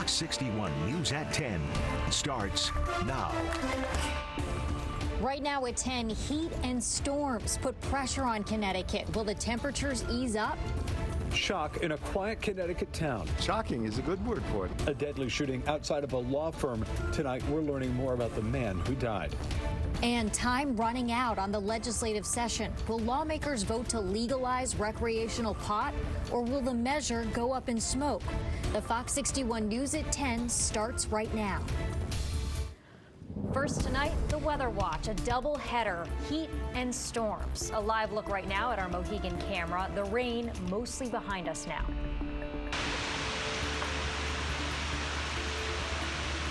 Fox 61 News at 10 starts now. Right now at 10, heat and storms put pressure on Connecticut. Will the temperatures ease up? Shock in a quiet Connecticut town. Shocking is a good word for it. A deadly shooting outside of a law firm. Tonight, we're learning more about the man who died. And time running out on the legislative session. Will lawmakers vote to legalize recreational pot, or will the measure go up in smoke? The Fox 61 News at 10 starts right now. First tonight, the Weather Watch, a double header, heat and storms. A live look right now at our Mohegan camera. The rain mostly behind us now.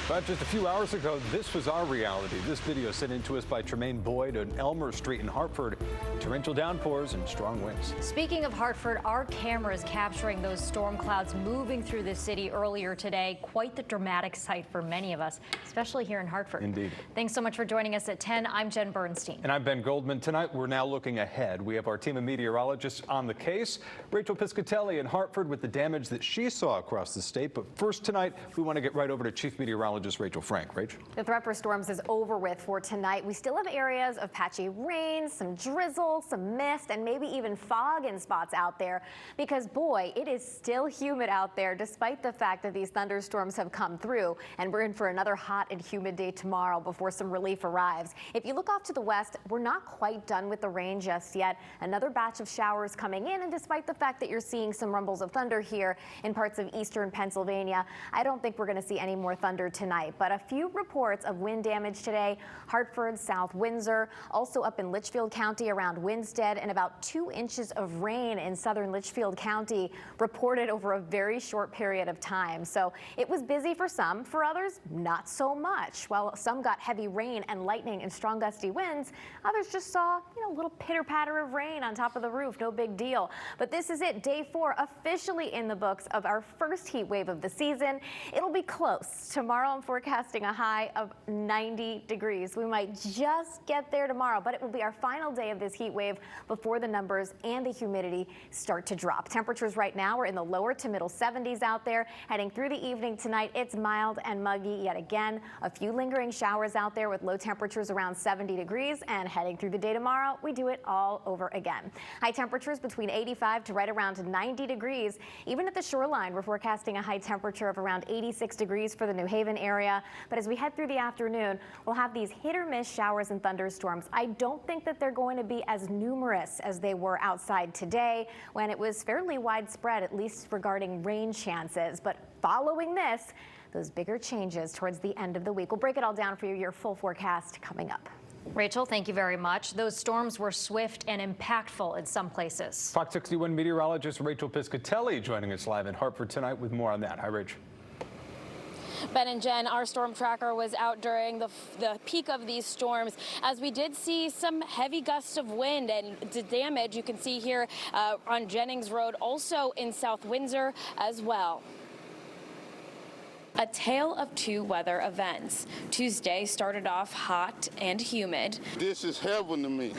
But just a few hours ago, this was our reality. This video sent in to us by Tremaine Boyd on Elmer Street in Hartford. Torrential downpours and strong winds. Speaking of Hartford, our cameras capturing those storm clouds moving through the city earlier today. Quite the dramatic sight for many of us, especially here in Hartford. Indeed. Thanks so much for joining us at 10. I'm Jen Bernstein. And I'm Ben Goldman. Tonight, we're now looking ahead. We have our team of meteorologists on the case. Rachel Piscatelli in Hartford with the damage that she saw across the state. But first tonight, we want to get right over to Chief Meteorologist Rachel Frank. Rach. The threat for storms is over with for tonight. We still have areas of patchy rain, some drizzle, some mist, and maybe even fog in spots out there because, boy, it is still humid out there despite the fact that these thunderstorms have come through, and we're in for another hot and humid day tomorrow before some relief arrives. If you look off to the west, we're not quite done with the rain just yet. Another batch of showers coming in, and despite the fact that you're seeing some rumbles of thunder here in parts of eastern Pennsylvania, I don't think we're going to see any more thunder tonight, but a few reports of wind damage today. Hartford, South Windsor, also up in Litchfield County around Winstead, and about 2 inches of rain in southern Litchfield County reported over a very short period of time. So it was busy for some, for others, not so much. While some got heavy rain and lightning and strong gusty winds, others just saw, a little pitter patter of rain on top of the roof. No big deal. But this is it, day 4, officially in the books of our first heat wave of the season. It'll be close. Tomorrow I'm forecasting a high of 90 degrees. We might just get there tomorrow, but it will be our final day of this heat wave before the numbers and the humidity start to drop. Temperatures right now are in the lower to middle 70s out there. Heading through the evening tonight, it's mild and muggy yet again. A few lingering showers out there with low temperatures around 70 degrees, and heading through the day tomorrow, we do it all over again. High temperatures between 85 to right around 90 degrees. Even at the shoreline, we're forecasting a high temperature of around 86 degrees for the New Haven area. But as we head through the afternoon, we'll have these hit or miss showers and thunderstorms. I don't think that they're going to be as numerous as they were outside today when it was fairly widespread, at least regarding rain chances. But following this, those bigger changes towards the end of the week. We'll break it all down for you, your full forecast coming up. Rachel, thank you very much. Those storms were swift and impactful in some places. Fox 61 meteorologist Rachel Piscatelli joining us live in Hartford tonight with more on that. Hi, Rach. Ben and Jen, our storm tracker was out during the peak of these storms as we did see some heavy gusts of wind and the damage you can see here on Jennings Road, also in South Windsor as well. A tale of two weather events. Tuesday started off hot and humid. This is heaven to me.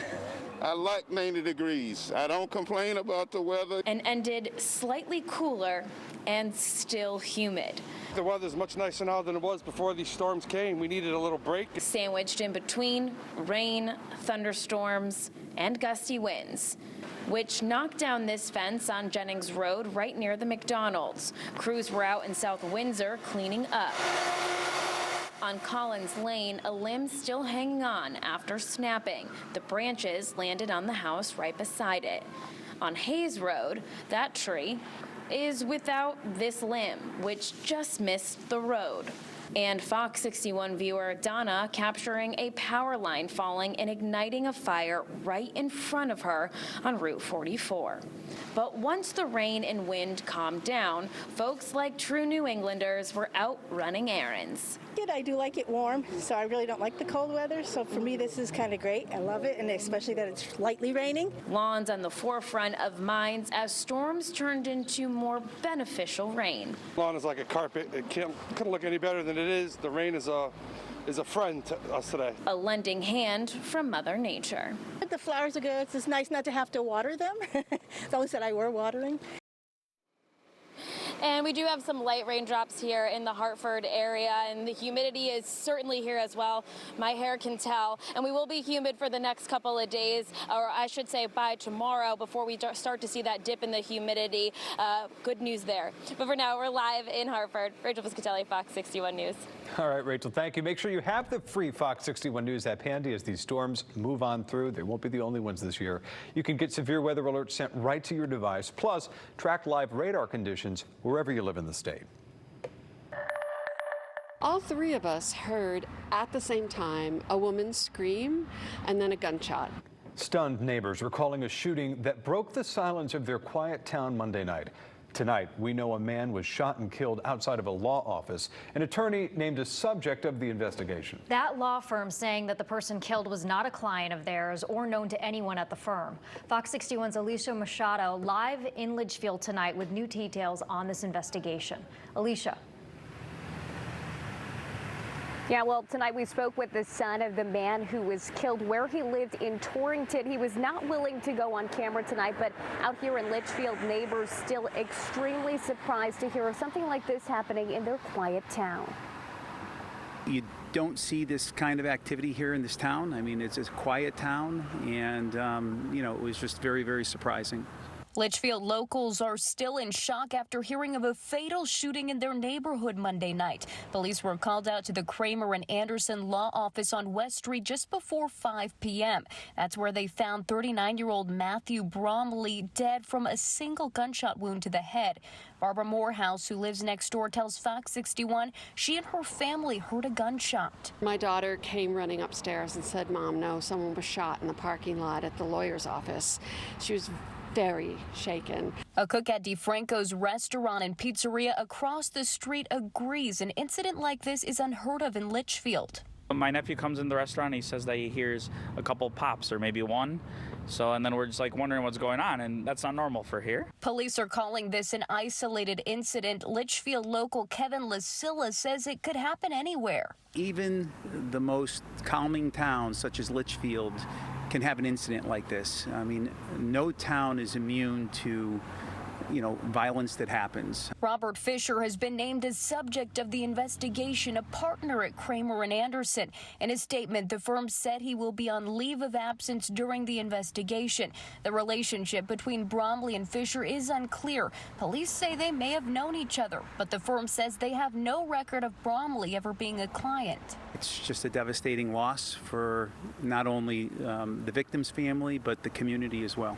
I like 90 degrees. I don't complain about the weather. And ended slightly cooler and still humid. The weather's much nicer now than it was before these storms came. We needed a little break. Sandwiched in between rain, thunderstorms, and gusty winds, which knocked down this fence on Jennings Road right near the McDonald's. Crews were out in South Windsor cleaning up. On Collins Lane, a limb still hanging on after snapping. The branches landed on the house right beside it. On Hayes Road, that tree is without this limb, which just missed the road. And Fox 61 viewer Donna capturing a power line falling and igniting a fire right in front of her on Route 44. But once the rain and wind calmed down, folks like true New Englanders were out running errands. I do like it warm, so I really don't like the cold weather. So for me, this is kind of great. I love it, and especially that it's lightly raining. Lawns on the forefront of minds as storms turned into more beneficial rain. Lawn is like a carpet. It couldn't look any better than it is. The rain is a friend to us today. A lending hand from Mother Nature. The flowers are good. It's nice not to have to water them. It's always that I were watering. And we do have some light raindrops here in the Hartford area, and the humidity is certainly here as well. My hair can tell. And we will be humid for the next couple of days, or I should say by tomorrow, before we start to see that dip in the humidity. Good news there. But for now, we're live in Hartford. Rachel Piscatelli, Fox 61 News. All right, Rachel, thank you. Make sure you have the free Fox 61 News app handy as these storms move on through. They won't be the only ones this year. You can get severe weather alerts sent right to your device, plus track live radar conditions wherever you live in the state. All three of us heard at the same time a woman scream and then a gunshot. Stunned neighbors recalling a shooting that broke the silence of their quiet town Monday night. Tonight, we know a man was shot and killed outside of a law office. An attorney named a subject of the investigation. That law firm saying that the person killed was not a client of theirs or known to anyone at the firm. Fox 61's Alicia Machado live in Litchfield tonight with new details on this investigation. Alicia. Yeah, well, tonight we spoke with the son of the man who was killed where he lived in Torrington. He was not willing to go on camera tonight, but out here in Litchfield, neighbors still extremely surprised to hear of something like this happening in their quiet town. You don't see this kind of activity here in this town. I mean, it's a quiet town, and, you know, it was just very, very surprising. Litchfield locals are still in shock after hearing of a fatal shooting in their neighborhood Monday night. Police were called out to the Kramer and Anderson law office on West Street just before 5 p.m. That's where they found 39-year-old Matthew Bromley dead from a single gunshot wound to the head. Barbara Morehouse, who lives next door, tells Fox 61 she and her family heard a gunshot. My daughter came running upstairs and said, "Mom, no, someone was shot in the parking lot at the lawyer's office." She was very shaken. A cook at DeFranco's restaurant and pizzeria across the street agrees an incident like this is unheard of in Litchfield. My nephew comes in the restaurant, he says that he hears a couple pops or maybe one. And then we're just like wondering what's going on, and that's not normal for here. Police are calling this an isolated incident. Litchfield local Kevin Lasilla says it could happen anywhere. Even the most calming towns, such as Litchfield, can have an incident like this. I mean, no town is immune to, you know, violence that happens. Robert Fisher has been named as subject of the investigation, a partner at Kramer and Anderson. In a statement, the firm said he will be on leave of absence during the investigation. The relationship between Bromley and Fisher is unclear. Police say they may have known each other, but the firm says they have no record of Bromley ever being a client. It's just a devastating loss for not only the victim's family, but the community as well.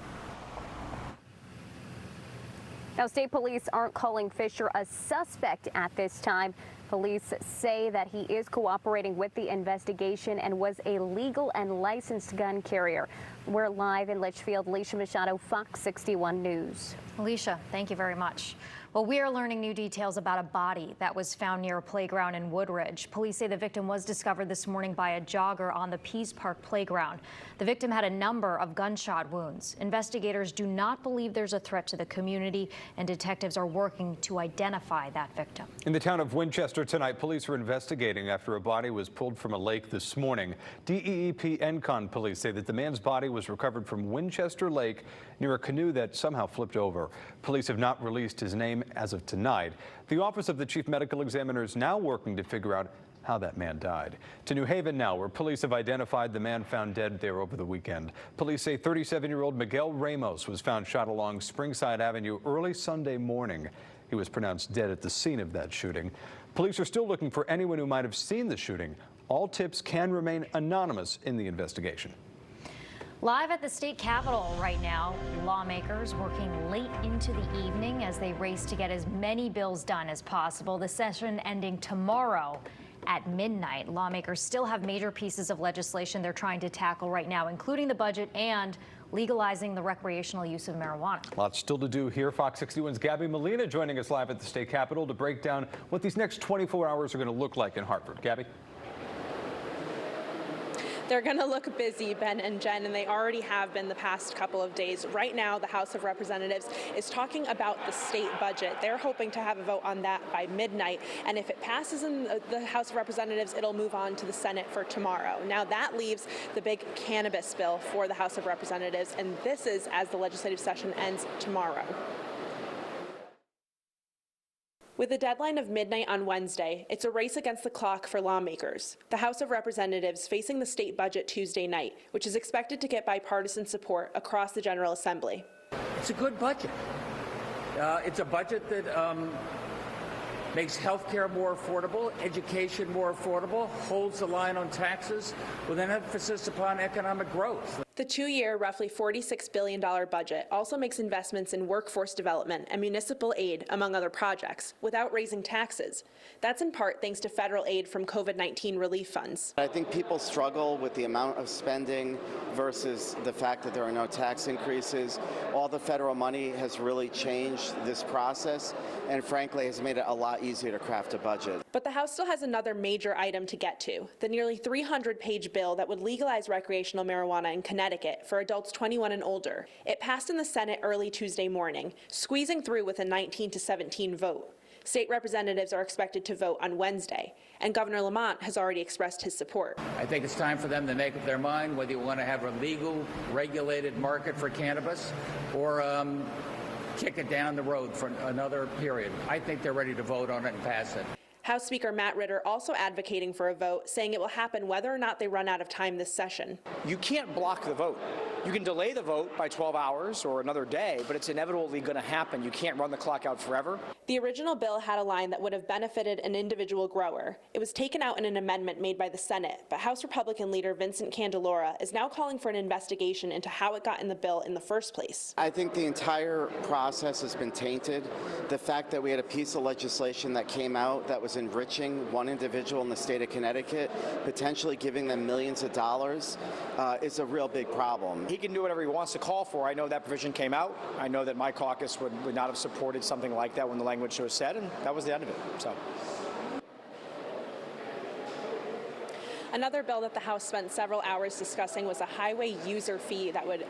Now, state police aren't calling Fisher a suspect at this time. Police say that he is cooperating with the investigation and was a legal and licensed gun carrier. We're live in Litchfield. Alicia Machado, Fox 61 News. Alicia, thank you very much. Well, we are learning new details about a body that was found near a playground in Woodridge. Police say the victim was discovered this morning by a jogger on the Pease Park playground. The victim had a number of gunshot wounds. Investigators do not believe there's a threat to the community, and detectives are working to identify that victim. In the town of Winchester tonight, police were investigating after a body was pulled from a lake this morning. DEEP Encon police say that the man's body was recovered from Winchester Lake near a canoe that somehow flipped over. Police have not released his name as of tonight. The Office of the Chief Medical Examiner is now working to figure out how that man died. To New Haven now, where police have identified the man found dead there over the weekend. Police say 37-year-old Miguel Ramos was found shot along Springside Avenue early Sunday morning. He was pronounced dead at the scene of that shooting. Police are still looking for anyone who might have seen the shooting. All tips can remain anonymous in the investigation. Live at the state capitol right now, lawmakers working late into the evening as they race to get as many bills done as possible. The session ending tomorrow at midnight. Lawmakers still have major pieces of legislation they're trying to tackle right now, including the budget and legalizing the recreational use of marijuana. Lots still to do here. Fox 61's Gabby Molina joining us live at the state capitol to break down what these next 24 hours are going to look like in Hartford. Gabby? They're going to look busy, Ben and Jen, and they already have been the past couple of days. Right now, the House of Representatives is talking about the state budget. They're hoping to have a vote on that by midnight, and if it passes in the House of Representatives, it'll move on to the Senate for tomorrow. Now, that leaves the big cannabis bill for the House of Representatives, and this is as the legislative session ends tomorrow. With a deadline of midnight on Wednesday, it's a race against the clock for lawmakers. The House of Representatives facing the state budget Tuesday night, which is expected to get bipartisan support across the General Assembly. It's a good budget. It's a budget that makes health care more affordable, education more affordable, holds the line on taxes with an emphasis upon economic growth. The 2-year, roughly $46 billion budget also makes investments in workforce development and municipal aid, among other projects, without raising taxes. That's in part thanks to federal aid from COVID-19 relief funds. I think people struggle with the amount of spending versus the fact that there are no tax increases. All the federal money has really changed this process and frankly has made it a lot easier to craft a budget. But the House still has another major item to get to, the nearly 300-page bill that would legalize recreational marijuana in Connecticut for adults 21 and older. It passed in the Senate early Tuesday morning, squeezing through with a 19-17 vote. State representatives are expected to vote on Wednesday, and Governor Lamont has already expressed his support. I think it's time for them to make up their mind whether you want to have a legal, regulated market for cannabis or kick it down the road for another period. I think they're ready to vote on it and pass it. House Speaker Matt Ritter also advocating for a vote, saying it will happen whether or not they run out of time this session. You can't block the vote. You can delay the vote by 12 hours or another day, but it's inevitably going to happen. You can't run the clock out forever. The original bill had a line that would have benefited an individual grower. It was taken out in an amendment made by the Senate, but House Republican leader Vincent Candelora is now calling for an investigation into how it got in the bill in the first place. I think the entire process has been tainted. The fact that we had a piece of legislation that came out that was enriching one individual in the state of Connecticut, potentially giving them millions of dollars, is a real big problem. He can do whatever he wants to call for. I know that provision came out. I know that my caucus would not have supported something like that when the language was said, and that was the end of it. So. Another bill that the House spent several hours discussing was a highway user fee that would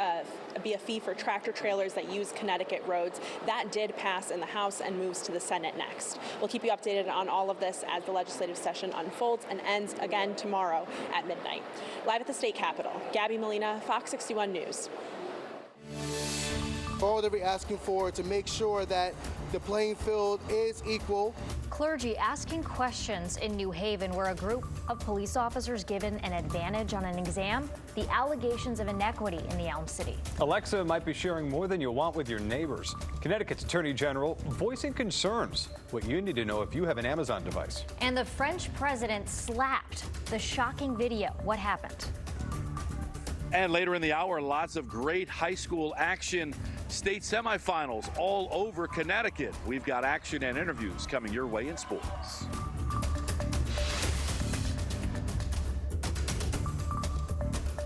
be a fee for tractor trailers that use Connecticut roads. That did pass in the House and moves to the Senate next. We'll keep you updated on all of this as the legislative session unfolds and ends again tomorrow at midnight. Live at the state capitol, Gabby Molina, Fox 61 News. All that we're asking for to make sure that the playing field is equal. Clergy asking questions in New Haven, where a group of police officers given an advantage on an exam, the allegations of inequity in the Elm City. Alexa might be sharing more than you want with your neighbors. Connecticut's Attorney General voicing concerns. What you need to know if you have an Amazon device. And the French president slapped. The shocking video. What happened? And later in the hour, lots of great high school action. State semifinals all over Connecticut. We've got action and interviews coming your way in sports.